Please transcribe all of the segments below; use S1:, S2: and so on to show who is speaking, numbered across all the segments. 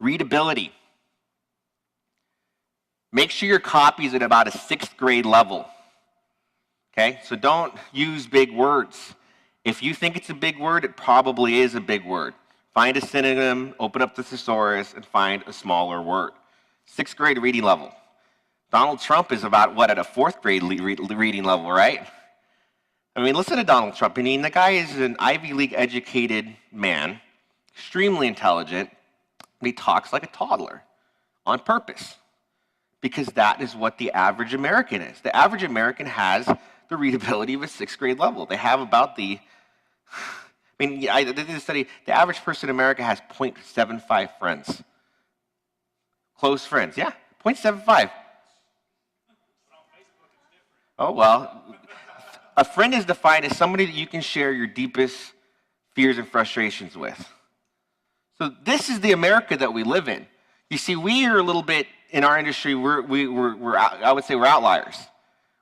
S1: Readability. Make sure your copy is at about a 6th grade level. Okay, so don't use big words. If you think it's a big word, it probably is a big word. Find a synonym, open up the thesaurus, and find a smaller word. 6th grade reading level. Donald Trump is about, what, at a 4th grade reading level, right? I mean, listen to Donald Trump. I mean, the guy is an Ivy League educated man, extremely intelligent, but he talks like a toddler on purpose because that is what the average American is. The average American has the readability of a 6th grade level. They have about I did a study, the average person in America has 0.75 friends. Close friends, yeah, 0.75. Oh, well, a friend is defined as somebody that you can share your deepest fears and frustrations with. So this is the America that we live in. You see, we are a little bit, in our industry, I would say we're outliers.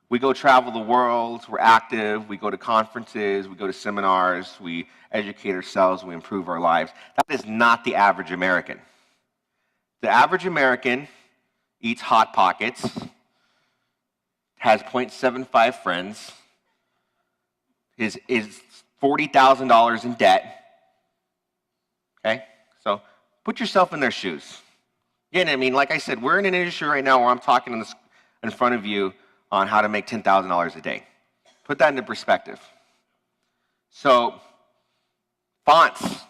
S1: We go travel the world, we're active, we go to conferences, we go to seminars, we educate ourselves, we improve our lives. That is not the average American. The average American eats Hot Pockets, has 0.75 friends, is $40,000 in debt. Okay? So put yourself in their shoes. Again, I mean, like I said, we're in an industry right now where I'm talking in front of you on how to make $10,000 a day. Put that into perspective. So, fonts.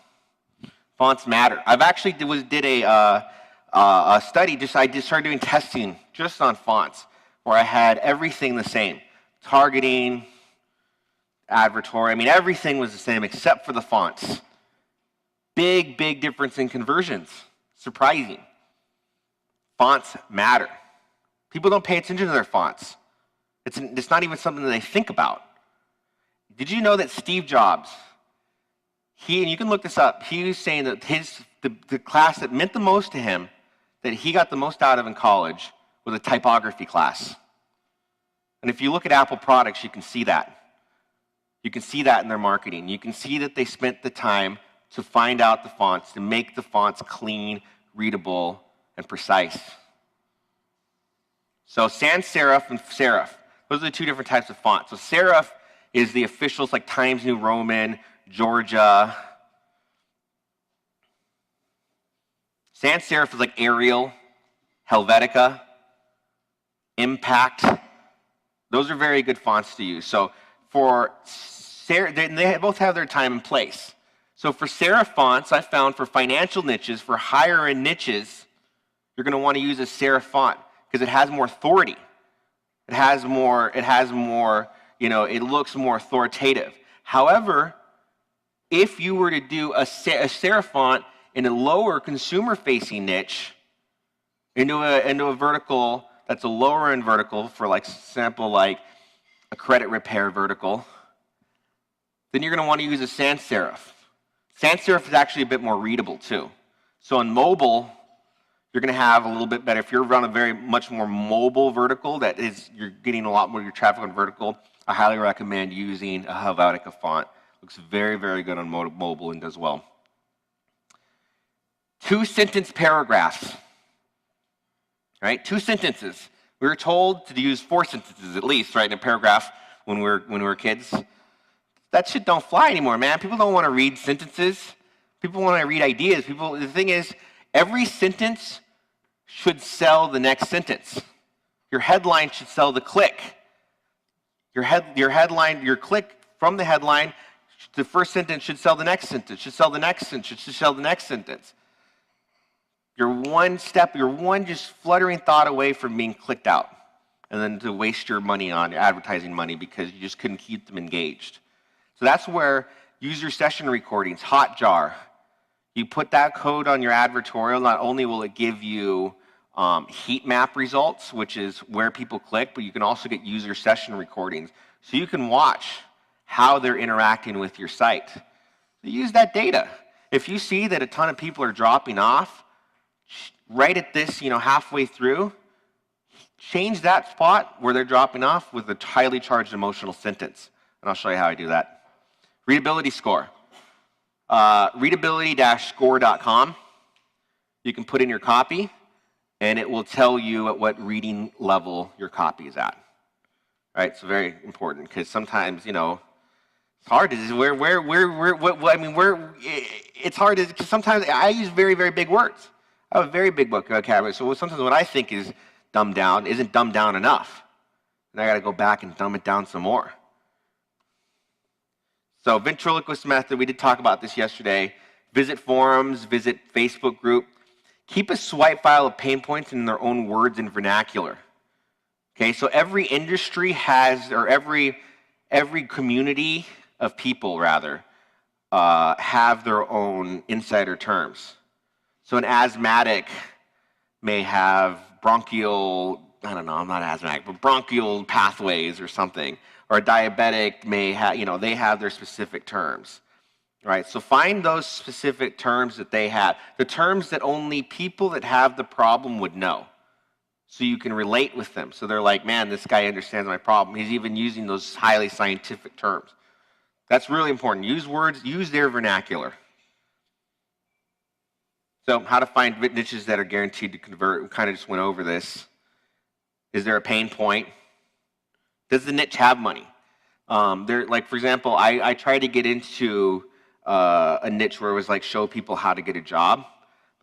S1: Fonts matter. I've actually did a study, I just started doing testing just on fonts, where I had everything the same. Targeting, Advertorial, I mean, everything was the same except for the fonts. Big difference in conversions. Surprising. Fonts matter. People don't pay attention to their fonts. It's not even something that they think about. Did you know that Steve Jobs, and you can look this up, he was saying that the class that meant the most to him, that he got the most out of in college, was a typography class. And if you look at Apple products, you can see that. You can see that in their marketing. You can see that they spent the time to find out the fonts, to make the fonts clean, readable, and precise. So sans serif and serif, those are the two different types of fonts. So serif is the officials like Times New Roman, Georgia. Sans serif is like Arial, Helvetica, Impact. Those are very good fonts to use. So for serif, they both have their time and place. So for serif fonts, I found for financial niches, for higher end niches, you're going to want to use a serif font because it has more authority. It has more, it looks more authoritative. However, if you were to do a serif font in a lower consumer-facing niche, into a vertical that's a lower end vertical, for like example, like a credit repair vertical, then you're going to want to use a sans serif. Sans serif is actually a bit more readable too. So on mobile, you're going to have a little bit better. If you're on a very much more mobile vertical, you're getting a lot more of your traffic on vertical, I highly recommend using a Helvetica font. Looks very good on mobile and does well. 2-sentence paragraphs. Right? 2 sentences. We were told to use 4 sentences at least, right, in a paragraph when we were kids. That shit don't fly anymore, man. People don't want to read sentences. People want to read ideas. The thing is, every sentence should sell the next sentence. Your headline should sell the click. Your headline, your click from the headline, the first sentence should sell the next sentence, should sell the next sentence, should sell the next sentence. You're one just fluttering thought away from being clicked out, and then to waste your money on advertising money because you just couldn't keep them engaged. So that's where user session recordings, Hotjar, you put that code on your advertorial, not only will it give you heat map results, which is where people click, but you can also get user session recordings. So you can watch how they're interacting with your site. So use that data. If you see that a ton of people are dropping off, right at this, halfway through, change that spot where they're dropping off with a highly charged emotional sentence. And I'll show you how I do that. Readability score. Readability-score.com. You can put in your copy, and it will tell you at what reading level your copy is at. Right? So very important, because sometimes, it's hard to it's hard to, because sometimes I use very, very big words. I have a very big vocabulary. So sometimes what I think is dumbed down isn't dumbed down enough. And I got to go back and dumb it down some more. So ventriloquist method, we did talk about this yesterday. Visit forums, visit Facebook group. Keep a swipe file of pain points in their own words and vernacular. Okay, so every industry has, or every community of people, rather, have their own insider terms. So an asthmatic may have bronchial, I'm not asthmatic, but bronchial pathways or something. Or a diabetic may have, they have their specific terms. Right? So find those specific terms that they have, the terms that only people that have the problem would know. So you can relate with them. So they're like, man, this guy understands my problem. He's even using those highly scientific terms. That's really important. Use words, use their vernacular. So how to find niches that are guaranteed to convert. We kind of just went over this. Is there a pain point? Does the niche have money? Like, for example, I tried to get into a niche where it was like show people how to get a job.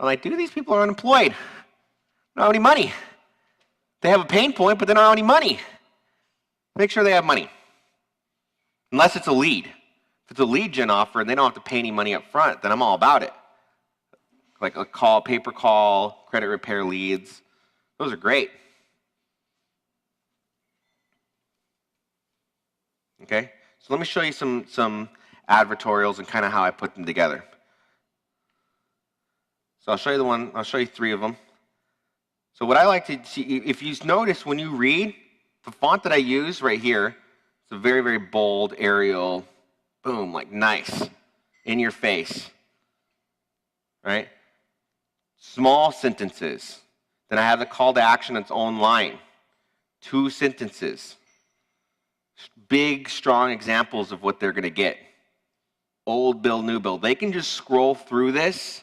S1: I'm like, dude, these people are unemployed. They don't have any money. They have a pain point, but they don't have any money. Make sure they have money. Unless it's a lead. If it's a lead gen offer and they don't have to pay any money up front, then I'm all about it. Like a call, pay-per call, credit repair leads. Those are great. Okay, so let me show you some advertorials and kind of how I put them together. So I'll show you 3 of them. So what I like to see, if you notice when you read, the font that I use right here, it's a very, very bold, Arial, boom, like nice, in your face, right? Small sentences. Then I have the call to action, its own line. 2 sentences. Big, strong examples of what they're going to get. Old bill, new bill. They can just scroll through this,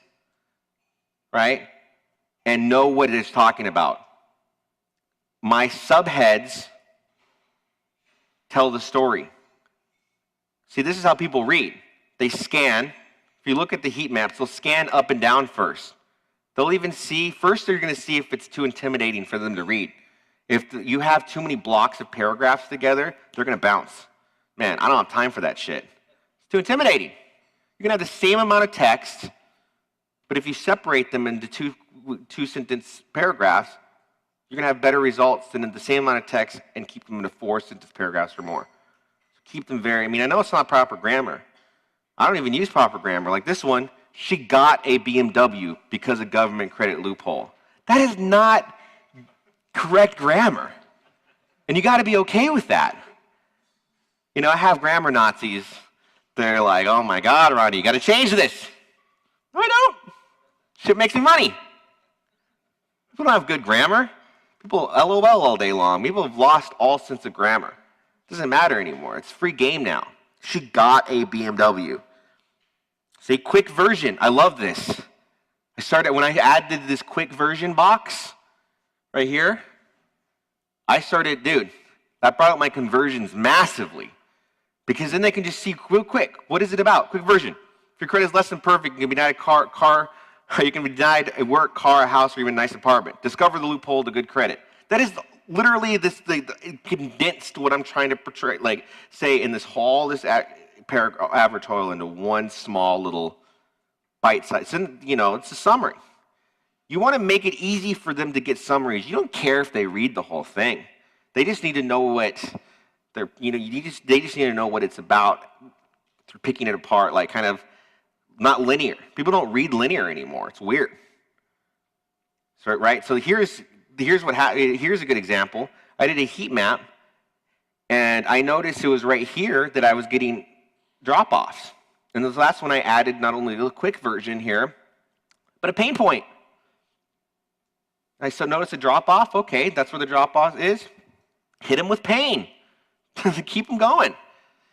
S1: right, and know what it is talking about. My subheads tell the story. See, this is how people read. They scan. If you look at the heat maps, they'll scan up and down first. They'll even see, first they're going to see if it's too intimidating for them to read. If you have too many blocks of paragraphs together, they're going to bounce. Man, I don't have time for that shit. It's too intimidating. You're going to have the same amount of text, but if you separate them into two sentence paragraphs, you're going to have better results than in the same amount of text and keep them into 4 sentence paragraphs or more. So keep them I know it's not proper grammar. I don't even use proper grammar. Like this one, she got a BMW because of government credit loophole. That is not correct grammar. And you got to be okay with that. I have grammar Nazis. They're like, oh my God, Ronnie, you got to change this. No, I don't. Shit makes me money. People don't have good grammar. People LOL all day long. People have lost all sense of grammar. It doesn't matter anymore. It's free game now. She got a BMW. Say quick version. I love this. When I added this quick version box right here, that brought up my conversions massively. Because then they can just see real quick, what is it about? Quick version. If your credit is less than perfect, you can be denied you can be denied a work, car, a house, or even a nice apartment. Discover the loophole to good credit. That is literally the condensed what I'm trying to portray, say in this advertorial into one small little bite size. It's a summary. You want to make it easy for them to get summaries. You don't care if they read the whole thing. They just need to know what they just need to know what it's about through picking it apart, like kind of not linear. People don't read linear anymore. It's weird. So, right? So here's what happened. Here's a good example. I did a heat map, and I noticed it was right here that I was getting drop-offs. And this last one I added not only the quick version here, but a pain point. I notice a drop-off. Okay, that's where the drop-off is. Hit him with pain. Keep him going.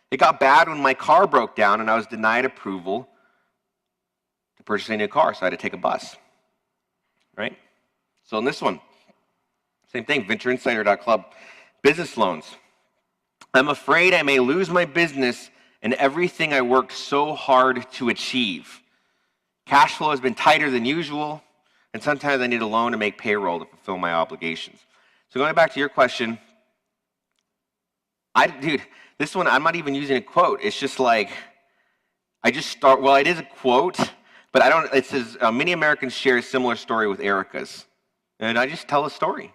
S1: It got bad when my car broke down and I was denied approval to purchase a new car, so I had to take a bus. right? So in this one, same thing, ventureinsider.club, business loans. I'm afraid I may lose my business and everything I worked so hard to achieve. Cash flow has been tighter than usual, and sometimes I need a loan to make payroll to fulfill my obligations. So going back to your question, dude, this one, I'm not even using a quote. It's just like, it is a quote, but it says, many Americans share a similar story with Erica's. And I just tell a story.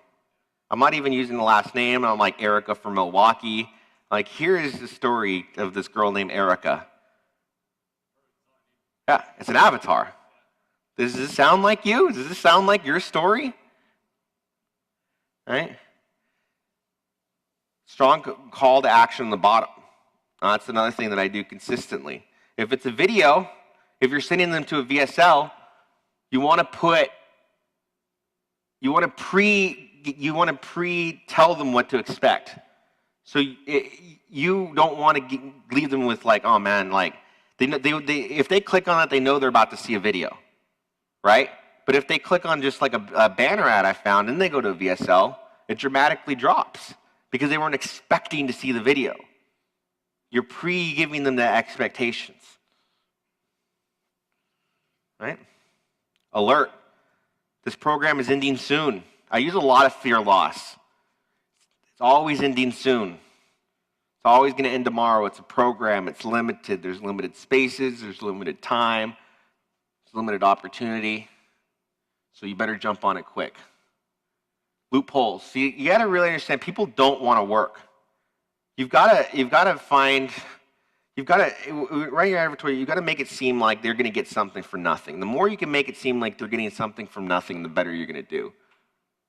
S1: I'm not even using the last name. I'm like Erica from Milwaukee. Like, here is the story of this girl named Erica. Yeah, it's an avatar. Does this sound like you? Does this sound like your story? Right? Strong call to action on the bottom. That's another thing that I do consistently. If it's a video, if you're sending them to a VSL, you want to pre-tell them what to expect. So you don't want to leave them with like, oh man, like if they click on it, they know they're about to see a video, right? But if they click on just like a banner ad I found and they go to a VSL, it dramatically drops because they weren't expecting to see the video. You're pre-giving them the expectations, right? Alert. This program is ending soon. I use a lot of fear loss. It's always ending soon. It's always going to end tomorrow. It's a program. It's limited. There's limited spaces. There's limited time. There's limited opportunity. So you better jump on it quick. Loopholes. See, you got to really understand, people don't want to work. You've got to find, write your advertorial, you've got to make it seem like they're going to get something for nothing. The more you can make it seem like they're getting something from nothing, the better you're going to do.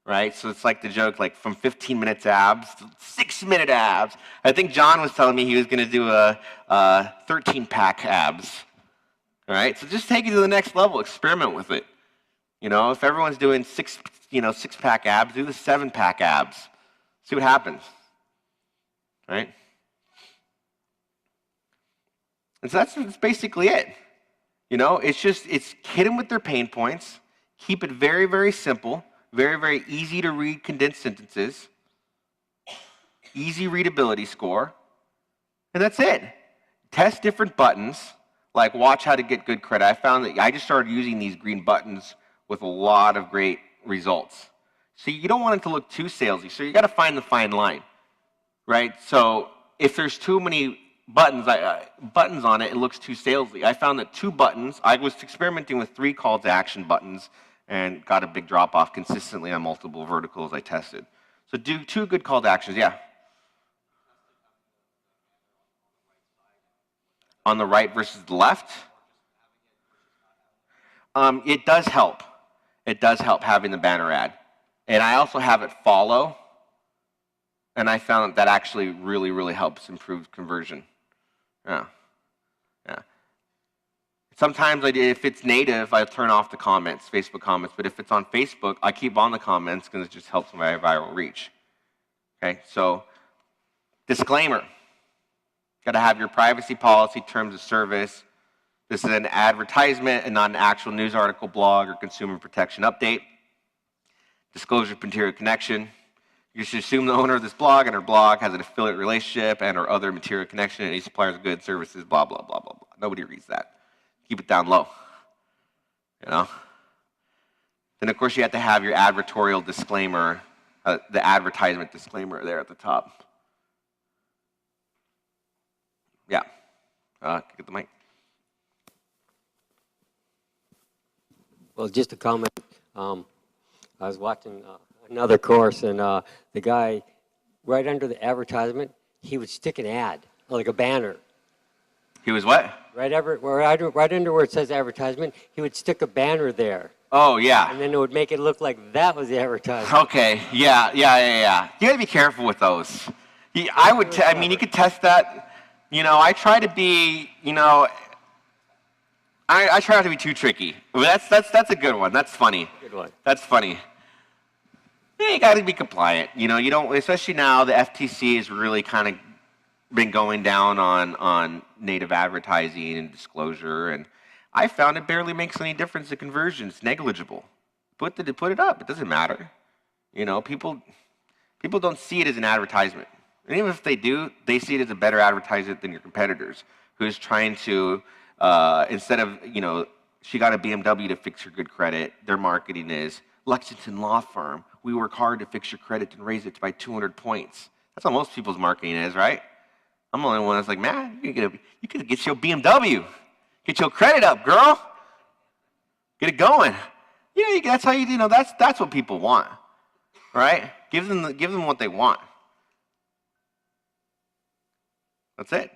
S1: Right? So it's like the joke, like from 15 minutes abs to 6-minute abs. I think John was telling me he was going to do a 13-pack abs. All right? So just take it to the next level. Experiment with it. You know, if everyone's doing 6-pack abs, do the 7-pack abs. See what happens. Right? And so that's basically it. You know, it's hit them with their pain points. Keep it very, very simple. Very, very easy to read condensed sentences. Easy readability score. And that's it. Test different buttons, like watch how to get good credit. I found that I just started using these green buttons with a lot of great results. So you don't want it to look too salesy. So you got to find the fine line, right? So if there's too many buttons on it, it looks too salesy. I found that 2 buttons, I was experimenting with 3 call to action buttons and got a big drop off consistently on multiple verticals I tested. So do 2 good call to actions, yeah. On the right versus the left? It does help. It does help having the banner ad. And I also have it follow. And I found that actually really, really helps improve conversion. Yeah. Sometimes if it's native, I turn off the comments, Facebook comments. But if it's on Facebook, I keep on the comments because it just helps my viral reach. Okay, so disclaimer. Got to have your privacy policy, terms of service. This is an advertisement and not an actual news article, blog, or consumer protection update. Disclosure of material connection. You should assume the owner of this blog and her blog has an affiliate relationship and or other material connection to any suppliers of goods, services, blah, blah, blah, blah, blah. Nobody reads that. Keep it down low. You know? Then, of course, you have to have your advertorial disclaimer, the advertisement disclaimer there at the top. Yeah. Get the mic.
S2: Well, just a comment. I was watching another course, and the guy, right under the advertisement, he would stick an ad, like a banner.
S1: He was what?
S2: Right under where it says advertisement, he would stick a banner there.
S1: Oh, yeah.
S2: And then it would make it look like that was the advertisement.
S1: Okay, yeah. You gotta be careful with those. I mean, you could test that. You know, I try to be, I try not to be too tricky. That's a good one. That's funny.
S2: Good one.
S1: That's funny. Yeah, you gotta be compliant. You know, you don't, especially now the FTC has really kind of been going down on native advertising and disclosure, and I found it barely makes any difference to conversion. It's negligible. put it up. It doesn't matter. You know, people don't see it as an advertisement. And even if they do, they see it as a better advertisement than your competitors, who's trying to, instead of, you know, she got a BMW to fix her good credit, their marketing is, Lexington Law Firm, we work hard to fix your credit and raise it by 200 points. That's how most people's marketing is, right? I'm the only one that's like, man, you could get your BMW. Get your credit up, girl. Get it going. You know, that's how you know, that's what people want, right? Give them what they want. That's it.